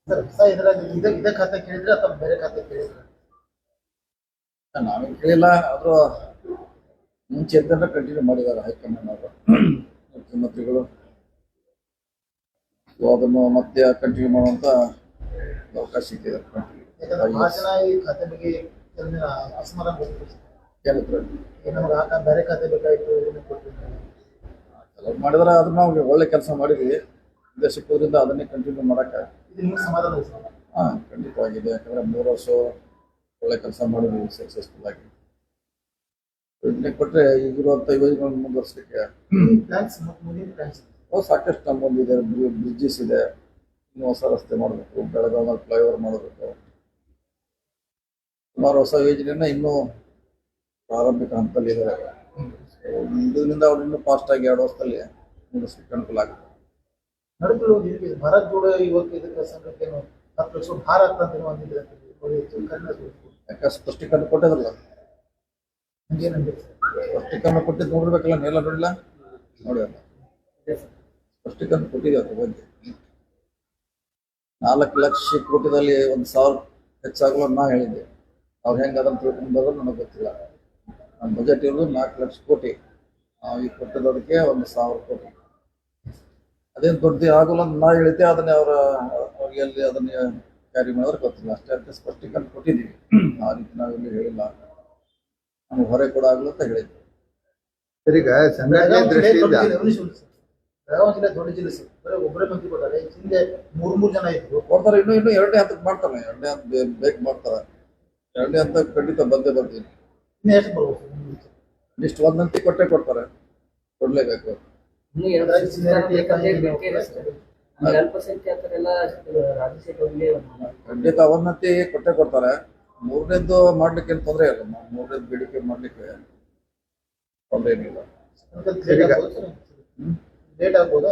Sir ಇದರಲ್ಲಿ ಇದೇ ಖಾತೆ ಕೇಳಿದ್ರೆ ಅಥವಾ ಬೇರೆ ಖಾತೆ ಕೇಳಿದ್ರೆ? ನಾವೇನು ಕೇಳಿಲ್ಲ, ಆದರೂ ಮುಂಚೆ ಅಂತ ಕಂಟಿನ್ಯೂ ಮಾಡಿದ್ದಾರೆ ಹೈಕಮಾಂಡ್ ಅವರು, ಮುಖ್ಯಮಂತ್ರಿಗಳು. ಸೊ ಅದನ್ನು ಮತ್ತೆ ಕಂಟಿನ್ಯೂ ಮಾಡುವಂತ ಅವಕಾಶ ಸಿಕ್ಕಿದೆ. ಯಾಕಂದ್ರೆ ಭಾಳ ಜನ ಈ ಖಾತೆ ಬಗ್ಗೆ ಅಸಮಾಧಾನ ಕೇಳಿದ್ರು ನಮ್ಗೆ ಬೇರೆ ಖಾತೆ ಬೇಕಾಯಿತು ಕೆಲವ್ರು ಮಾಡಿದ್ರೆ ಅದನ್ನ ನಾವು ಒಳ್ಳೆ ಕೆಲಸ ಮಾಡಿದ್ವಿ. ದೇಶಕ್ಕೋದ್ರಿಂದ ಅದನ್ನೇ ಕಂಟಿನ್ಯೂ ಮಾಡಕ್ಕೆ ಇದು ನಿಮ್ಗೆ ಸಮಾಧಾನ ಇದೆ? ಹಾಂ, ಖಂಡಿತವಾಗಿದೆ. ಯಾಕಂದ್ರೆ 3 ವರ್ಷ ಒಳ್ಳೆ ಕೆಲಸ ಮಾಡಿದ್ವಿ ಸಕ್ಸಸ್ಫುಲ್ ಆಗಿ. ಯೋಜನೆ ಕೊಟ್ಟರೆ ಈಗಿರುವಂಥ ಯೋಜನೆಗಳನ್ನು ಮುಂದುವರಿಸಲಿಕ್ಕೆ ಸಾಕಷ್ಟು ನಮ್ಮ ಮುಂದಿದೆ. ಬ್ರಿಡ್ಜಸ್ ಇದೆ, ಇನ್ನೂ ಹೊಸ ರಸ್ತೆ ಮಾಡಬೇಕು, ಬೆಳಗಾವಿಯಲ್ಲಿ ಫ್ಲೈಓವರ್ ಮಾಡಬೇಕು, ಸುಮಾರು ಹೊಸ ಯೋಜನೆಯನ್ನ ಇನ್ನೂ ಪ್ರಾರಂಭಿಕ ಹಂತದಲ್ಲಿ ಇದ್ದಾರೆ. ಇದರಿಂದ ಅವ್ರು ಇನ್ನೂ ಫಾಸ್ಟ್ ಆಗಿ 2 ವರ್ಷದಲ್ಲಿ ಮುಗಿಸ್ಲಿಕ್ಕೆ ಅನುಕೂಲ ಆಗುತ್ತೆ. ಭಾರತ್ ಜೋಡೋ ಯುವಕ ಸಂಘಕ್ಕೆ 10 ಲಕ್ಷ ಭಾರ ಅಂತ ಯಾಕೆ ಸ್ಪಷ್ಟೀಕರಣ ಕೊಟ್ಟಿದ್ರಲ್ಲ, ಸ್ಪಷ್ಟೀಕರಣ ಕೊಟ್ಟಿದ್ದು ನೋಡಿರ್ಬೇಕಲ್ಲ, ನೀವೆಲ್ಲ ನೋಡಿಲ್ಲ? ನೋಡಿ, ಸ್ಪಷ್ಟೀಕರಣ ಕೊಟ್ಟಿದೆ ಅದ್ರ ಬಗ್ಗೆ. 4 ಲಕ್ಷ ಕೋಟಿದಲ್ಲಿ 1,000 ಹೆಚ್ಚಾಗಲ್ಲ ನಾ ಹೇಳಿದ್ದೆ. ಅವ್ರು ಹೆಂಗೆ ಅದನ್ನು ತಿಳ್ಕೊಂಡಾದ್ರು ನನಗೆ ಗೊತ್ತಿಲ್ಲ. ನಮ್ಮ ಬಜೆಟ್ ಇರೋದು 4 ಲಕ್ಷ ಕೋಟಿ, ನಾವು ಈಗ ಕೊಟ್ಟಿದ್ದದಕ್ಕೆ 1,000 ಕೋಟಿ. ಅದೇನು ದೊಡ್ಡದು ಆಗೋಲ್ಲ ಅಂತ ನಾ ಹೇಳಿದ್ದೆ. ಅದನ್ನೇ ಅವ್ರಿಗೆ ಎಲ್ಲಿ ಅದನ್ನ ಕ್ಯಾರಿ ಮಾಡಿದ್ರೆ ಗೊತ್ತಿಲ್ಲ. ಅಷ್ಟೇ ಅಂತ ಸ್ಪಷ್ಟೀಕರಣ ಕೊಟ್ಟಿದ್ದೀವಿ. ಆ ರೀತಿ ನಾವೆಲ್ಲಿ ಹೇಳಿಲ್ಲ, ನಮ್ಗೆ ಹೊರೆ ಕೂಡ ಆಗಲ್ಲ ಅಂತ ಹೇಳಿದ್ವಿ. ಈಗ ಸಂಘಟನೆ ದೃಷ್ಟಿಯಿಂದ ಬೆಳಗಾವಿ ಜಿಲ್ಲೆ ದೊಡ್ಡ ಜಿಲ್ಲೆ ಸರ್, ಬರೀ ಒಬ್ಬರೇ ಮಂತ್ರಿ ಕೊಟ್ಟಾರೆ. ಹಿಂದೆ 3 ಜನ ಇದ್ರು ಕೊಡ್ತಾರೆ. ಇನ್ನು 2ನೇ ಹಂತಕ್ಕೆ ಮಾಡ್ತಾರೆ. 2ನೇ ಹಂತ ಬೇಕು ಮಾಡ್ತಾರೆ. 2ನೇ ಹಂತ ಖಂಡಿತ ಬರ್ತೀನಿ. ಇನ್ನು ಎಷ್ಟು ಬರ್ಬೋದು? ಇಷ್ಟು 1 ಹಂತ ಕೊಟ್ಟೆ ಕೊಡ್ತಾರೆ, ಕೊಡ್ಲೇಬೇಕು. ಖಂಡಿತ 1 ಹಂತ ಕೊಟ್ಟೆ ಕೊಡ್ತಾರೆ. 3ನೇದ್ದು ಮಾಡ್ಲಿಕ್ಕೆ ಏನು ತೊಂದರೆ ಇಲ್ಲ. 3ನೇದ್ದು ಬೇಡಿಕೆ ಮಾಡ್ಲಿಕ್ಕೆ ತೊಂದರೆ ಏನಿಲ್ಲ. ಲೇಟ್ ಆಗ್ಬೋದಾ?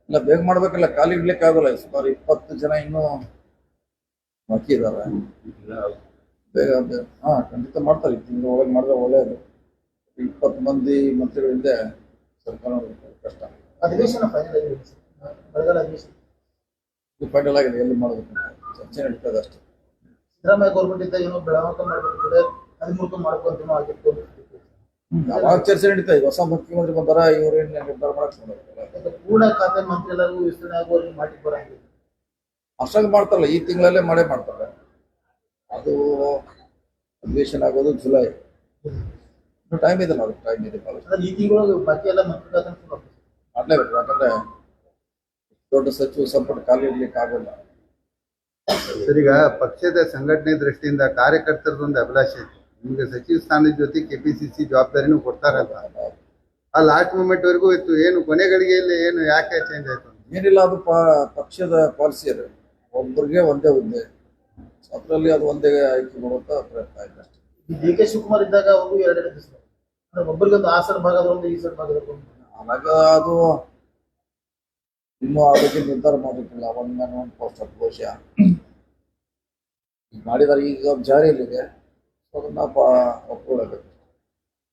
ಇಲ್ಲ, ಬೇಗ ಮಾಡ್ಬೇಕಲ್ಲ, ಖಾಲಿ ಇಡ್ಲಿಕ್ಕೆ ಆಗೋಲ್ಲ. ಸುಮಾರು 20 ಜನ ಇನ್ನೂ ಬಾಕಿ ಇದಾರೆ. ಬೇಗ ಖಂಡಿತ ಮಾಡ್ತಾರೆ. ಈ ತಿಂಗಳ ಒಳಗೆ ಮಾಡಿದ್ರೆ ಒಳ್ಳೆಯದು. 20 ಮಂದಿ ಮಂತ್ರಿಗಳಿಂದ ಸರ್ಕಾರ ಕಷ್ಟ. ಅಧಿವೇಶನ ಫೈನಲ್ ಆಗಿದೆ, ಬರಗಾಲ ಅಧಿವೇಶನ ಇದು ಫೈನಲ್ ಆಗಿದೆ. ಎಲ್ಲಿ ಮಾಡಬೇಕು ಚರ್ಚೆ ನಡೀತದೆ ಅಷ್ಟೇ. ಸಿದ್ದರಾಮಯ್ಯ ಗೌರ್ಮೆಂಟ್ ಇದ್ದಾಗ ಏನೋ ಬೆಳಗಾವಿ ಮಾಡ್ಬೇಕಿದ್ರೆ 13 ಮಾಡ್ಕೊಂತ ಆಗಿತ್ತು. ಯಾವಾಗ ಚರ್ಚೆ ನಡೀತಾ ಈಗ ಹೊಸ ಮುಖ್ಯಮಂತ್ರಿ ಬಂದಾರ, ಇವ್ರೇನು ನಿರ್ಧಾರ ಮಾಡಕ್ ಪೂರ್ಣ ಖಾತೆ ಮಂತ್ರಿ ಎಲ್ಲರಿಗೂ ವಿಸ್ತರಣೆ ಆಗುವವರೆಗೆ ಮಾಡಿ ಬರಂಗಿಲ್ಲ. ಅಷ್ಟಾಗಿ ಮಾಡ್ತಾರಲ್ಲ, ಈ ತಿಂಗಳಲ್ಲೇ ಮಾಡೇ ಮಾಡ್ತಾರೆ. ಅದು ಅಧಿವೇಶನ ಆಗೋದು ಜುಲೈ. ಇನ್ನು ಟೈಮ್ ಇದೆ, ನಾವು ಟೈಮ್ ಇದೆ. ಈ ತಿಂಗಳು ಬಾಕಿ ಎಲ್ಲ ಮಂತ್ರಿ ಖಾತೆ ಮಾಡ್ಲೇಬೇಕು. ಯಾಕಂದ್ರೆ ದೊಡ್ಡ ಸಚಿವ ಸಂಪುಟ ಖಾಲಿ ಇಡ್ಲಿಕ್ಕೆ ಆಗೋಲ್ಲ. ಸರ್, ಈಗ ಪಕ್ಷದ ಸಂಘಟನೆ ದೃಷ್ಟಿಯಿಂದ ಕಾರ್ಯಕರ್ತರದೊಂದು ಅಭಿಲಾಷೆ ಇತ್ತು, ನಿಮ್ಗೆ ಸಚಿವ ಸ್ಥಾನದ ಜೊತೆ KPCC ಜವಾಬ್ದಾರಿನೂ ಕೊಡ್ತಾರಂತ. ಆ ಲಾಸ್ಟ್ ಮೂಮೆಂಟ್ ವರೆಗೂ ಇತ್ತು. ಏನು ಕೊನೆಗಳಿಗೆಯಲ್ಲಿ ಏನು ಯಾಕೆ ಚೇಂಜ್ ಆಯ್ತು? ಏನಿಲ್ಲ, ಅದು ಪಕ್ಷದ ಪಾಲಿಸಿ ಅದು. ಒಬ್ಬರಿಗೆ ಒಂದೇ ಹುದ್ದೆ, ಅದರಲ್ಲಿ ಅದು ಒಂದೇ ಆಯ್ಕೆ ಮಾಡುವಂತ ಪ್ರಯತ್ನ ಆಯ್ತು ಅಷ್ಟೇ. DK ಶಿವಕುಮಾರ್ ಇದ್ದಾಗ ಅವರು 2 ದಿವಸ ಒಬ್ಬರಿಗೊಂದು ಆ ಸೈಡ್ ಭಾಗದೊಂದು ಈ ಸೈಡ್ ಭಾಗದೊಂದು. ಆವಾಗ ಅದು ಇನ್ನೂ ಆ ಬಗ್ಗೆ ನಿರ್ಧಾರ ಮಾಡಲಿಕ್ಕಿಲ್ಲ. 1 man 1 post ಬಹುಶಃ ಮಾಡಿದಾರೆ. ಈಗ ಜಾರಿಯಲ್ಲಿದೆ, ಅದನ್ನ ಒಪ್ಕೊಳ್ಳಬೇಕು.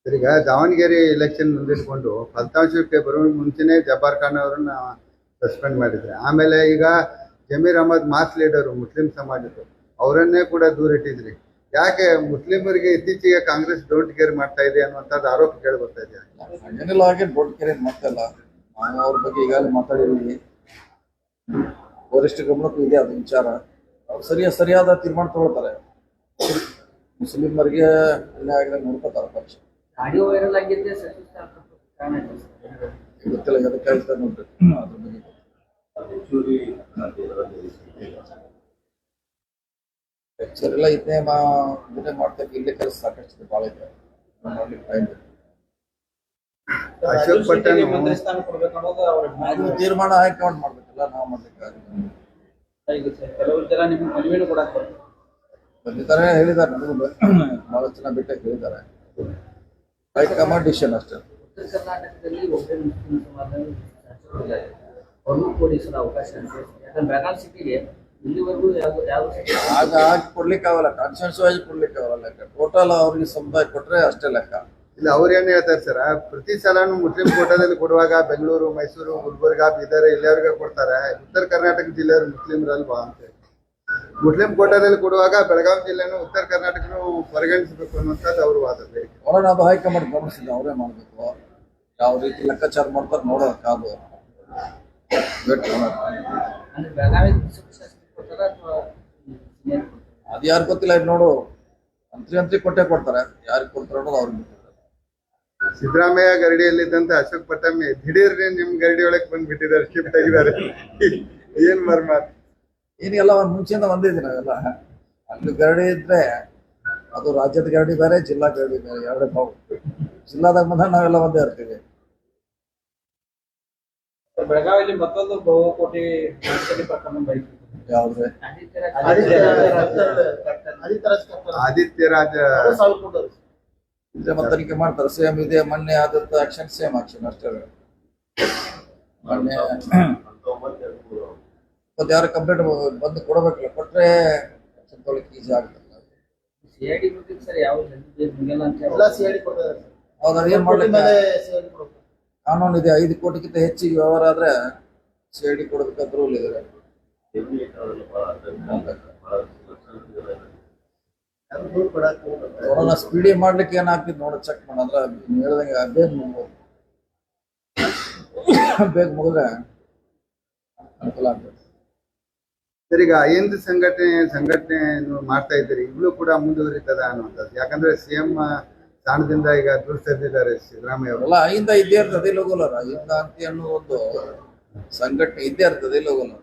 ಈಗ ದಾವಣಗೆರೆ ಎಲೆಕ್ಷನ್ ಮುಂದಿಟ್ಕೊಂಡು ಫಲಿತಾಂಶಕ್ಕೆ ಬರೋ ಮುಂಚೆನೆ ಜಬ್ಬಾರ್ ಖಾನ್ ಅವರನ್ನ ಸಸ್ಪೆಂಡ್ ಮಾಡಿದ್ರೆ, ಆಮೇಲೆ ಈಗ ಜಮೀರ್ ಅಹಮದ್ ಮಾಸ್ ಲೀಡರು ಮುಸ್ಲಿಂ ಸಮಾಜದ್ದು, ಅವರನ್ನೇ ಕೂಡ ದೂರಿಟ್ಟಿದ್ರಿ. ಯಾಕೆ ಮುಸ್ಲಿಮರಿಗೆ ಇತ್ತೀಚೆಗೆ ಕಾಂಗ್ರೆಸ್ ಡೋಂಟ್ ಕೇರ್ ಮಾಡ್ತಾ ಇದೆ ಅನ್ನುವಂಥದ್ದು ಆರೋಪ ಕೇಳಿ ಬರ್ತಾ ಇದೆ? ಏನಿಲ್ಲ, ಹಾಗೆ ಡೋಂಟ್ ಕೇರ್ ಮಾಡ್ತಾ ಇಲ್ಲ. ನಾವು ಅವ್ರ ಬಗ್ಗೆ ಈಗಾಗಲೇ ಮಾತಾಡಿದ್ದೀವಿ. ವರಿಷ್ಠ ಗಮನಕ್ಕೂ ಇದೆ ಅದು ವಿಚಾರ. ಅವ್ರು ಸರಿಯಾದ ತೀರ್ಮಾನ ತಗೊಳ್ತಾರೆ. ಮುಸ್ಲಿಮರಿಗೆ ಅನ್ಯಾಯ ಆಗಿದೆ ನೋಡ್ಕೋತಾರೆ ಪಕ್ಷ. ಆಡಿಯೋ ವೈರಲ್ ಆಗಿದ್ದೆ ಗೊತ್ತಿಲ್ಲ ಅದಕ್ಕೆ ಹೇಳ್ತಾರೆ ನೋಡ್ರಿ. ಅದ್ರ ಬಗ್ಗೆ ಲೆಕ್ಚರ್ ಎಲ್ಲ ಇದನ್ನೇ ಮಾಡ್ತೇವೆ. ಇಲ್ಲಿ ಕೆಲಸ ಸಾಕಷ್ಟು ಭಾಳ ಇದೆ, ಮಾಡ್ಲಿಕ್ಕೆ ಟೈಮ್ ಇದೆ. ಅಶೋಕ್ ಪಟ್ಟಣ ತೀರ್ಮಾನ ಹೈಕಮಾಂಡ್ ಮಾಡ್ಬೇಕಲ್ಲ, ನಾವು ಮಾಡ್ಲಿಕ್ಕಾಗಲ್ಲ. ಕೆಲವರು ಜನ ನಿಮ್ಗೆ ಮನವಿನೂ ಕೂಡ ಬಂದಿದ್ದಾರೆ, ಹೇಳಿದ್ದಾರೆ. ನನಗೂ ಬಹಳಷ್ಟು ಜನ ಬಿಟ್ಟು ಹೇಳಿದ್ದಾರೆ. ಹೈಕಮಾಂಡ್ ಡಿಸಿಷನ್ ಅಷ್ಟೇ. ಉತ್ತರ ಕರ್ನಾಟಕದಲ್ಲಿ ಒಬ್ಬರೇ ಮುಸ್ಲಿಂ ಸಮಾಜ ಅವ್ರಿಗೂ ಕೊಡಿಸಲು ಅವಕಾಶ ಇದೆ. ಯಾಕಂದ್ರೆ ಬೆಳಗಾವಿ ಸಿಟಿಗೆ ಇಲ್ಲಿವರೆಗೂ ಯಾವ ಹಾಗೆ ಕೊಡ್ಲಿಕ್ಕಾಗಲ್ಲ. Constituency wise ಕೊಡ್ಲಿಕ್ಕಾಗಲ್ಲ. ಲೆಕ್ಕ ಟೋಟಲ್ ಅವ್ರಿಗೆ ಸಮುದಾಯ ಕೊಟ್ರೆ ಅಷ್ಟೇ ಲೆಕ್ಕ. ಇಲ್ಲ, ಅವ್ರು ಏನ್ ಹೇಳ್ತಾರೆ ಸರ್, ಪ್ರತಿ ಸಲಾನು ಮುಸ್ಲಿಂ ಕೋಟಾದಲ್ಲಿ ಕೊಡುವಾಗ ಬೆಂಗಳೂರು, ಮೈಸೂರು, ಗುಲ್ಬರ್ಗಾ, ಬೀದರ್ ಇಲ್ಲಿಯವ್ರಿಗೆ ಕೊಡ್ತಾರೆ, ಉತ್ತರ ಕರ್ನಾಟಕ ಜಿಲ್ಲೆಯವರು ಮುಸ್ಲಿಮರಲ್ವಾ ಅಂತ. ಮುಸ್ಲಿಂ ಕೋಟಾದಲ್ಲಿ ಕೊಡುವಾಗ ಬೆಳಗಾವಿ ಜಿಲ್ಲೆನೂ ಉತ್ತರ ಕರ್ನಾಟಕನೂ ಪರಿಗಣಿಸಬೇಕು ಅನ್ನುವಂಥದ್ದು ಅವ್ರ ವಾದ ಬೇಡಿಕೆ. ನೋಡೋಣ, ಅದು ಹೈಕಮಾಂಡ್ ಗಮನಿಸಿದೆ, ಅವರೇ ಮಾಡಬೇಕು. ಯಾವ ರೀತಿ ಲೆಕ್ಕಾಚಾರ ಮಾಡ್ತಾರೆ ನೋಡೋಣ, ಕಾದು ವೇಟ್ ಮಾಡೋಣ. ಅಂದ್ರೆ ಬೆಳಗಾವಿ ಶಾಸಕರು ಕೊಡ್ತಾರ ಅಥವಾ senior ಕೊಡ್ತಾರಾ? ಅದು ಯಾರು ಗೊತ್ತಿಲ್ಲ. ಇದು ನೋಡು, ಮಂತ್ರಿ ಕೊಟ್ಟೆ ಕೊಡ್ತಾರೆ, ಯಾರಿಗೆ ಕೊಡ್ತಾರೆ ಅನ್ನೋದು ಅವ್ರಿಗೆ ಗೊತ್ತಿಲ್ಲ. ಸಿದ್ದರಾಮಯ್ಯ ಗರಡಿಯಲ್ಲಿದ್ದಂತ ಅಶೋಕ್ ಪಟ್ಟಮಿ ದಿಢೀರ್ನೆ ನಿಮ್ ಗರಡಿ ಒಳಗೆ ಬಂದ್ಬಿಟ್ಟಿದ್ದಾರೆ, ಶಿಫ್ಟ್ ಆಗಿದ್ದಾರೆ. ಏನ್ ಮರ್ಮ? ಏನಿಗೆಲ್ಲ ಒಂದು ಮುಂಚೆಯಿಂದ ಒಂದಿದ್ದೀವಿ ನಾವೆಲ್ಲ. ಅಲ್ಲಿ ಗರಡಿ ಇದ್ರೆ ಅದು ರಾಜ್ಯದ ಗರಡಿ ಬೇರೆ, ಜಿಲ್ಲಾ ಗರಡಿ ಬೇರೆ, ಎರಡೇ ಭಾವ. ಜಿಲ್ಲಾದಾಗ ಬಂದಾಗ ನಾವೆಲ್ಲ ಒಂದೇ ಇರ್ತೀವಿ. ಬೆಳಗಾವಿಯಲ್ಲಿ ಮತ್ತೊಂದು ಬಹುಕೋಟಿ ಪ್ರಕರಣ ಬೈಕ್ ಯಾವ್ದ್ರೆ ಆದಿತ್ಯ ರಾಜ ಇದ್ರೆ ಮತ್ತೆ ತನಿಖೆ ಮಾಡ್ತಾರೆ. ಸೇಮ್ ಇದೆ, ಮೊನ್ನೆ ಆದದ್ದು ಆಕ್ಷನ್ ಸೇಮ್ ಆಕ್ಷನ್ ಅಷ್ಟೇ. ಮೊನ್ನೆ ಮತ್ತೆ ಯಾರು ಕಂಪ್ಲೇಂಟ್ ಬಂದು ಕೊಡಬೇಕಲ್ಲ, ಕೊಟ್ರೆ ತೊಗೊಳಕ್ಕೆ ಈಜಿ ಆಗುತ್ತೆ. CID ಬಗ್ಗೆ ಸರ್ ಯಾವ ಜಲ್ದಿ ಮುಗಿಯಲ್ಲ ಅಂತ ಎಲ್ಲ ಸಿಐಡಿ ಕೊಡ್ತಾರೆ. ಹೌದಾ, ಏನ್ ಮಾಡ್ಲಿಕ್ಕೆ ಮೇಲೆ ಸಿಐಡಿ ಕೊಡ್ಬೇಕು. ಕಾನೂನು ಇದೆ. 5 ಕೋಟಿಗಿಂತ ಹೆಚ್ಚಿಗೆ ವ್ಯವಹಾರ ಆದ್ರೆ CID ಕೊಡಬೇಕಂತ ರೂಲ್ ಇದೆ. ಯಾರು ದೂರ ಕೊಡಕ್ಕೆ ಹೋಗ್ತಾರೆ. ನೋಡೋಣ, ಸ್ಪೀಡಿ ಮಾಡ್ಲಿಕ್ಕೆ ಏನಾಗ್ತಿದ್ ನೋಡ, ಚೆಕ್ ಮಾಡಂದ್ರ ನೀವು ಹೇಳ್ದಂಗೆ ಬೇಗ ಮುಗ್ಬೋದು. ಬೇಗ ಮುಗಿದ್ರೆ ಅನುಕೂಲ ಆಗ್ತದೆ. ಸರ್, ಈಗ ಐದು ಸಂಘಟನೆ ಮಾಡ್ತಾ ಇದ್ದೀರಿ, ಇವ್ರು ಕೂಡ ಮುಂದುವರಿತದ ಅನ್ನುವಂಥದ್ದು. ಯಾಕಂದ್ರೆ CM ಸ್ಥಾನದಿಂದ ಈಗ ದೂರ ಸರಿದಿದ್ದಾರೆ ಸಿದ್ದರಾಮಯ್ಯ ಅವರು. ಅಲ್ಲ, ಅಹಿಂದ ಇದ್ದೇ ಇರ್ತದೆ, ಲೋಗೋಲರ ಅಹಿಂದ ಅಂತ ಅನ್ನೋ ಒಂದು ಸಂಘಟನೆ ಇದ್ದೇ ಇರ್ತದೆ, ಲೋಗೋಲರ.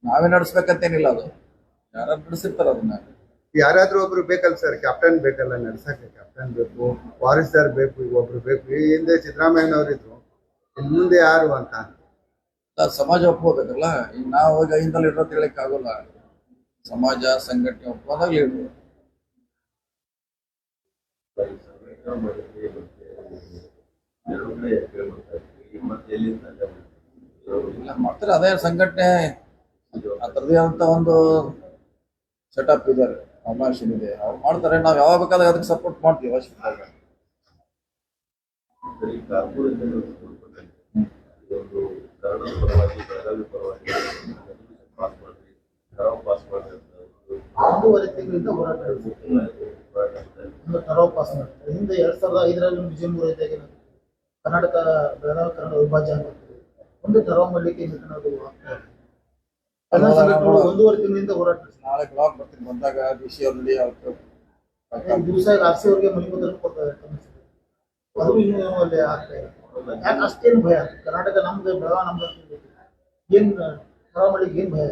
ನಾವೇ ನಡೆಸ್ಬೇಕಂತೇನಿಲ್ಲ, ಅದು ಯಾರು ನಡೆಸಿರ್ತಾರ ಅದನ್ನ. ಯಾರಾದ್ರೂ ಒಬ್ರು ಬೇಕಲ್ಲ ಸರ್, ಕ್ಯಾಪ್ಟನ್ ಬೇಕಲ್ಲ ನಡ್ಸಕ್ಕೆ. ಕ್ಯಾಪ್ಟನ್ ಬೇಕು, ವಾರಿಸ್ದಾರ್ ಬೇಕು, ಈಗ ಒಬ್ರು ಬೇಕು. ಈ ಹಿಂದೆ ಸಿದ್ದರಾಮಯ್ಯನವ್ರು ಇದ್ರು, ಇನ್ ಮುಂದೆ ಯಾರು ಅಂತ ಸಮಾಜ ಒಪ್ಕೋಬೇಕಲ್ಲ. ಈಗ ನಾವು ಹೋಗಿ ಅಹಿಂದಲ್ಲಿ ಇರೋದು ಹೇಳಕ್ ಆಗೋಲ್ಲ. ಸಮಾಜ ಸಂಘಟನೆ ಒಪ್ಕೊಂಡಾಗ ಇಡ್ಬೋದು. ಇಲ್ಲ ಮಾಡ್ತಾರೆ, ಅದೇ ಸಂಘಟನೆ ಅದರದೇ ಅಂತ ಒಂದು ಸೆಟಪ್ ಇದ್ದಾರೆ, ಅವಕಾಶ ಇದೆ, ಅವ್ರು ಮಾಡ್ತಾರೆ. ನಾವು ಯಾವಾಗ ಬೇಕಾದಾಗ ಅದಕ್ಕೆ ಸಪೋರ್ಟ್ ಮಾಡ್ತೀವಿ ಅವಶ್ಯಕತೆ. ಒಂದೂವರೆ ತಿಂಗಳಿಂದ ಹೋರಾಟ ಟರಾವ್ ಪಾಸ್ ಮಾಡ್ತಾರೆ. ಹಿಂದೆ 2005ರಲ್ಲಿ ವಿಜಯಪುರ ಇದ್ದಾಗ ಕರ್ನಾಟಕ ಬೆಳಗಾವಿ ಕನ್ನಡ ವಿಭಾಜ್ಯ ಅಂತ ಒಂದು ಟರಾವ್ ಮಾಡ್ಲಿಕ್ಕೆ ಅದು ಆಗ್ತಾ ಇದೆ. ಎಲ್ಲ ಸಂಘಟನೆಗಳು ಒಂದೂವರೆ ತಿಂಗಳಿಂದ ಹೋರಾಟ ನಡೆಸಿದೆ. ನಾಳೆ ಬ್ಲಾಕ್ ಬರ್ತೀನಿ, ಬಂದಾಗ DC ಅವ್ರಲ್ಲಿ ದಿವಸ RC ಅವ್ರಿಗೆ ಮನೆ ಪತ್ರ ಕೊಡ್ತಾರೆ. ಅದು ಇನ್ನೂ ಅಲ್ಲಿ ಆಗ್ತಾ ಇದೆ. ಯಾಕೆ ಅಷ್ಟೇನು ಭಯ? ಕರ್ನಾಟಕ ನಮ್ದು, ಬೆಳಗಾವಿ ನಮ್ದು ಏನ್ ಟರಾವ್ ಮಾಡ್ಲಿಕ್ಕೆ ಏನ್ ಭಯ?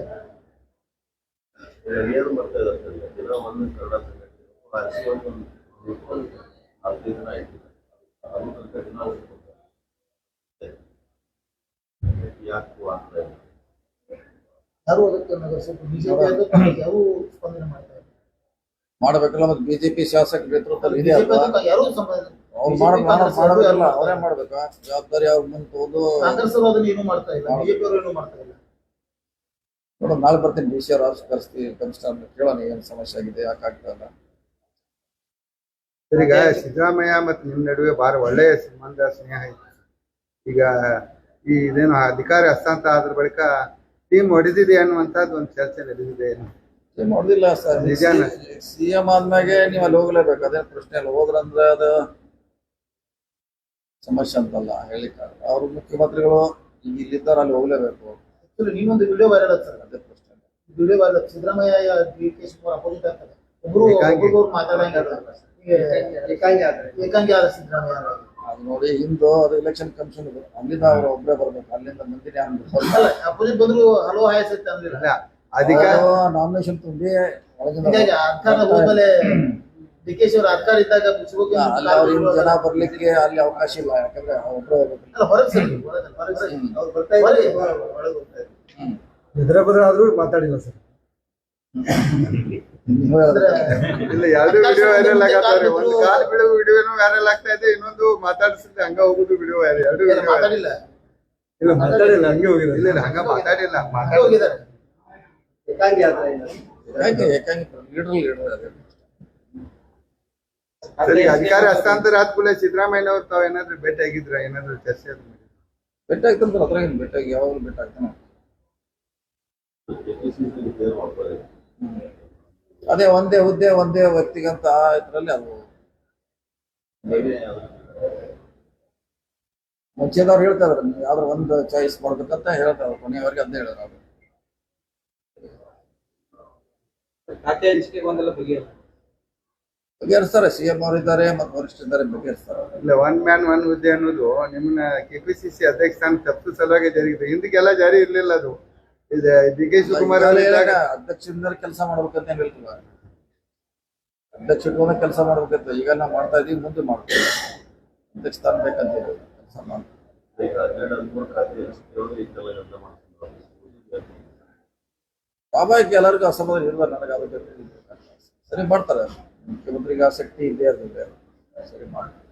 ಏನು ಮಾಡ್ತಾ ಇದ್ದಾರೆ ದಿನ ಒಂದು ಕನ್ನಡ ಯಾರು ಅದಕ್ಕೆ ಸ್ವಲ್ಪ ಬಿಜೆಪಿ ಯಾರು ಸ್ಪಂದನೆ ಮಾಡ್ತಾ ಇಲ್ಲ. ಮಾಡಬೇಕಲ್ಲ. ಮತ್ತೆ ಬಿಜೆಪಿ ಶಾಸಕ ನೇತೃತ್ವದಲ್ಲಿ ಇದೆ ಬಿಜೆಪಿ ಅಲ್ವಾ, ಯಾರು ಸಂಬಂಧ ಅವ್ರು ಮಾಡಬೇಕಲ್ಲ, ಅವರೇ ಮಾಡ್ಬೇಕಾ ಜವಾಬ್ದಾರಿ. ಅವ್ರ ಮುಂದೆ ತಗೊಂಡು ಕಾಂಗ್ರೆಸ್ ಅವರು ಅದನ್ನ ಏನು ಮಾಡ್ತಾ ಇಲ್ಲ, ಬಿಜೆಪಿ ಅವರು ಏನು ಮಾಡ್ತಾ ಇಲ್ಲ. ನೋಡೋಣ, ನಾಳೆ ಬರ್ತೀನಿ. DC ಅವ್ರ ಆಫೀಸ್ ಕರೆಸ್ತೀವಿ, ಕಮಿಷನರ್ ಕೇಳೋಣ ಏನು ಸಮಸ್ಯೆ ಆಗಿದೆ, ಯಾಕೆ ಆಗ್ತಾ ಇಲ್ಲ. ಈಗ ಸಿದ್ದರಾಮಯ್ಯ ಮತ್ತು ನಿಮ್ಮ ನಡುವೆ ಬಹಳ ಒಳ್ಳೆಯ ಸಂಬಂಧ, ಸ್ನೇಹ ಇತ್ತು. ಈಗ ಈ ಇದೇನು ಅಧಿಕಾರ ಹಸ್ತಾಂತರ ಆದ್ರ ಬಳಿಕ ಟೀಮ್ ಹೊಡೆದಿದೆ ಅನ್ನುವಂಥದ್ದು ಒಂದು ಚರ್ಚೆ ನಡೆದಿದೆ. ನೋಡಿದಿಲ್ಲ ಸರ್, ನಿಜಾನ? CM ಆದ್ಮೇಲೆ ನೀವು ಅಲ್ಲಿ ಹೋಗ್ಲೇಬೇಕು, ಅದೇನು ಪ್ರಶ್ನೆ ಇಲ್ಲ. ಹೋದ್ರಂದ್ರೆ ಅದು ಸಮಸ್ಯೆ ಅಂತಲ್ಲ ಹೇಳಿಕ. ಅವ್ರು ಮುಖ್ಯಮಂತ್ರಿಗಳು ಈಗ ಇಲ್ಲಿದ್ದಾರೆ, ಅಲ್ಲಿ ಹೋಗ್ಲೇಬೇಕು. ಆಕ್ಚುಲಿ ನೀನೊಂದು ವಿಡಿಯೋ ವೈರಲ್ ಆಯ್ತು ಸರ್. ಅದೇ ಪ್ರಶ್ನೆ. ವಿಡಿಯೋ ವೈರಲ್ ಆಯ್ತು. ಸಿದ್ದರಾಮಯ್ಯ DK ಶಿವಕುಮಾರ್ ಅಪೋಸಿಟ್ ಆಗ್ತಾರೆ. ಒಬ್ರು ಮಾತಾಡಂಗಿಲ್ಲ. ಏಕಾಂಗಿ ಆದ ಸಿದ್ದರಾಮಯ್ಯ. ಅದು ನೋಡಿ, ಹಿಂದೂ ಅದು ಎಲೆಕ್ಷನ್ ಕಮಿಷನ್ ಇದೆ, ಅಲ್ಲಿಂದ ಅವ್ರು ಒಬ್ಬರೇ ಬರ್ಬೇಕು, ಅಲ್ಲಿಂದ ಮಂದಿನೇ ಅಲ್ಲ, ಅಪೋಸಿಟ್ ಬಂದ್ರು ಹಲೋ ಹಾಯಸ್ ಅಂತ ಅಂದಿಲ್ಲ. ಅಧಿಕಾರ ನಾಮಿನೇಷನ್ ತುಂಬಿ ಒಳಗಿಂದ ಹೀಗಾಗಿ ಅಧಿಕಾರ ಹೋದ್ಮೇಲೆ DK ಶಿವರ ಅಧಿಕಾರ ಇದ್ದಾಗ ಅಲ್ಲಿ ಅವ್ರ ಹಿಂದ್ ಜನ ಬರ್ಲಿಕ್ಕೆ ಅಲ್ಲಿ ಅವಕಾಶ ಇಲ್ಲ, ಯಾಕಂದ್ರೆ ಒಬ್ಬರೇ ಹೋಗ್ಬೇಕು. ಹೊರಗೆ ಸರಿ ಅವ್ರು ಬರ್ತಾ ಇದ್ದಾರೆ, ಒಳಗೆ ಹೋಗ್ತಾ ಇದ್ದಾರೆ. ಎದುರ ಬದ್ರ ಆದ್ರೂ ಮಾತಾಡಿಲ್ಲ ಸರ್. ಅಂದ್ರೆ ಇಲ್ಲ, ಎರಡು ವಿಡಿಯೋ ವೈರಲ್ ಆಗತ್ತವ್ರೆ. ಒಂದು ಕಾಲು ಬೀಳುವ ವಿಡಿಯೋನು ವೈರಲ್ ಆಗ್ತಾ ಇದೆ, ಇನ್ನೊಂದು ಮಾತಾಡಿಸಿದ್ರೆ ಹಂಗ ಹೋಗುದು ವಿಡಿಯೋ ವೈರಲ್. ಎರಡು ವಿಡಿಯೋ ಮಾತಾಡಿಲ್ಲ, ಇಲ್ಲ ಮಾತಾಡಿಲ್ಲ, ಹಂಗೆ ಹೋಗಿದೆ. ಇಲ್ಲ ಇಲ್ಲ, ಹಂಗ ಮಾತಾಡಿಲ್ಲ. ಹಾಗೆ ಹೋಗಿದ್ದಾರೆ. ಏಕಾಂಗಿ ಆದ್ರೆ ಏಕಾಂಗಿ ಲೀಡರ್ ಅದೇ. ಸರಿ, ಅಧಿಕಾರ ಹಸ್ತಾಂತರ ಆದ್ಕೂಲೆ ಸಿದ್ದರಾಮಯ್ಯನವ್ರು ತಾವ್ ಏನಾದ್ರು ಭೇಟಿ ಆಗಿದ್ರ, ಏನಾದ್ರು ಚರ್ಚೆ ಆದ್ರು? ಬೆಟ್ಟ ಆಗ್ತಾನೆ ಅದ್ರಾಗ, ಬೆಟ್ಟಾಗಿ ಯಾವಾಗಲೂ ಬೆಟ್ಟ ಆಗ್ತಾನೆ. KPCC ಮಾಡ್ತಾರೆ. ಅದೇ ಒಂದೇ ಹುದ್ದೆ ಒಂದೇ ವ್ಯಕ್ತಿಗಂತ ಇದ್ರಲ್ಲಿ ಅದು ಮುಂಚೆದವ್ರು ಹೇಳ್ತಾರೆ ನೀವು ಯಾವ್ದಾರ ಒಂದು ಚಾಯ್ಸ್ ಮಾಡ್ಬೇಕಂತ ಹೇಳ್ತಾರೆ, ಕೊನೆಯವರೆಗೆ ಅಂತ ಹೇಳಿದ್ರು ಅವ್ರು. ಖಾತೆ ಹಂಚಿಕೆ ಒಂದೆಲ್ಲ ಬಗೆಹರಿಸ್ತಾರೆ, CM ಅವರು ಇದ್ದಾರೆ ಮತ್ತು ವರಿಷ್ಠ ಇದ್ದಾರೆ, ಬಗೆಹರಿಸ್ತಾರೆ. ಇಲ್ಲ, ಒನ್ ಮ್ಯಾನ್ ಒನ್ ಹುದ್ದೆ ಅನ್ನೋದು ನಿಮ್ಮನ್ನ KPCC ಅಧ್ಯಕ್ಷ ಸ್ಥಾನ ತಪ್ಪಿಸೋ ಸಲುವಾಗಿ ಜಾರಿಗೆ ಹಿಂದಕ್ಕೆಲ್ಲ ಜಾರಿ ಇರ್ಲಿಲ್ಲ. ಅದು ಇದು DK ಶಿವಕುಮಾರ್ ಅಧ್ಯಕ್ಷರಿಂದ ಕೆಲಸ ಮಾಡ್ಬೇಕಂತ ಏನ್ ಹೇಳ್ತೀವ, ಅಧ್ಯಕ್ಷ ಕೆಲಸ ಮಾಡ್ಬೇಕಂತ ಈಗ ನಾವು ಮಾಡ್ತಾ ಇದೀವಿ, ಮುಂದೆ ಮಾಡ್ತೀವಿ. ಅಧ್ಯಕ್ಷ ಸ್ಥಾನ ಬೇಕಂತ ಕೆಲಸ ಮಾಡ್ತೀವಿ. ಈಗ 12-13 ಖಾತೆ ಹಂಚಿಕೆಯವರು ಈಗೆಲ್ಲ ಎಲ್ಲ ಮಾಡ್ತಿದ್ದಾರೆ. ಸ್ವಾಭಾವಿಕ ಎಲ್ಲರಿಗೂ ಅಸಮಾಧಾನ ಇರ್ತಾರೆ. ನನಗೆ ಅದಕ್ಕೆ ಸರಿ ಮಾಡ್ತಾರೆ, ಮುಖ್ಯಮಂತ್ರಿಗೆ ಆಸಕ್ತಿ ಇದ್ದೇ ಇರ್ತದೆ, ಸರಿ ಮಾಡ್ತಾರೆ.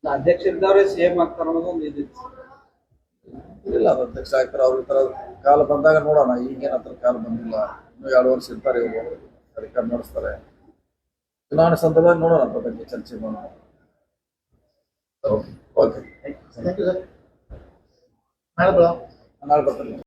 ಅಧ್ಯಕ್ಷ ಇದ್ದವ್ರೆ CM ಆಗ್ತಾರ ಅನ್ನೋದು ಒಂದು ಇದಿತ್ತು. ಇಲ್ಲ, ಅದು ಅಧ್ಯಕ್ಷ ಆಗ್ತಾರೆ. ಅವ್ರ ಈ ತರ ಕಾಲ ಬಂದಾಗ ನೋಡೋಣ. ಈಗೇನ ಹತ್ರ ಕಾಲ ಬಂದಿಲ್ಲ, ಇನ್ನೂ 2 ವರ್ಷ ಇರ್ತಾರೆ ಇವರು, ಸರ್ಕಾರ ನಡೆಸ್ತಾರೆ. ಚುನಾವಣೆ ಸಂದರ್ಭದಲ್ಲಿ ನೋಡೋಣ, ಅದ್ರ ಬಗ್ಗೆ ಚರ್ಚೆ ಮಾಡೋಣ. Okay, thank you sir. ನಾಳೆ ನಾಳೆ ಬರ್ತೀನಿ.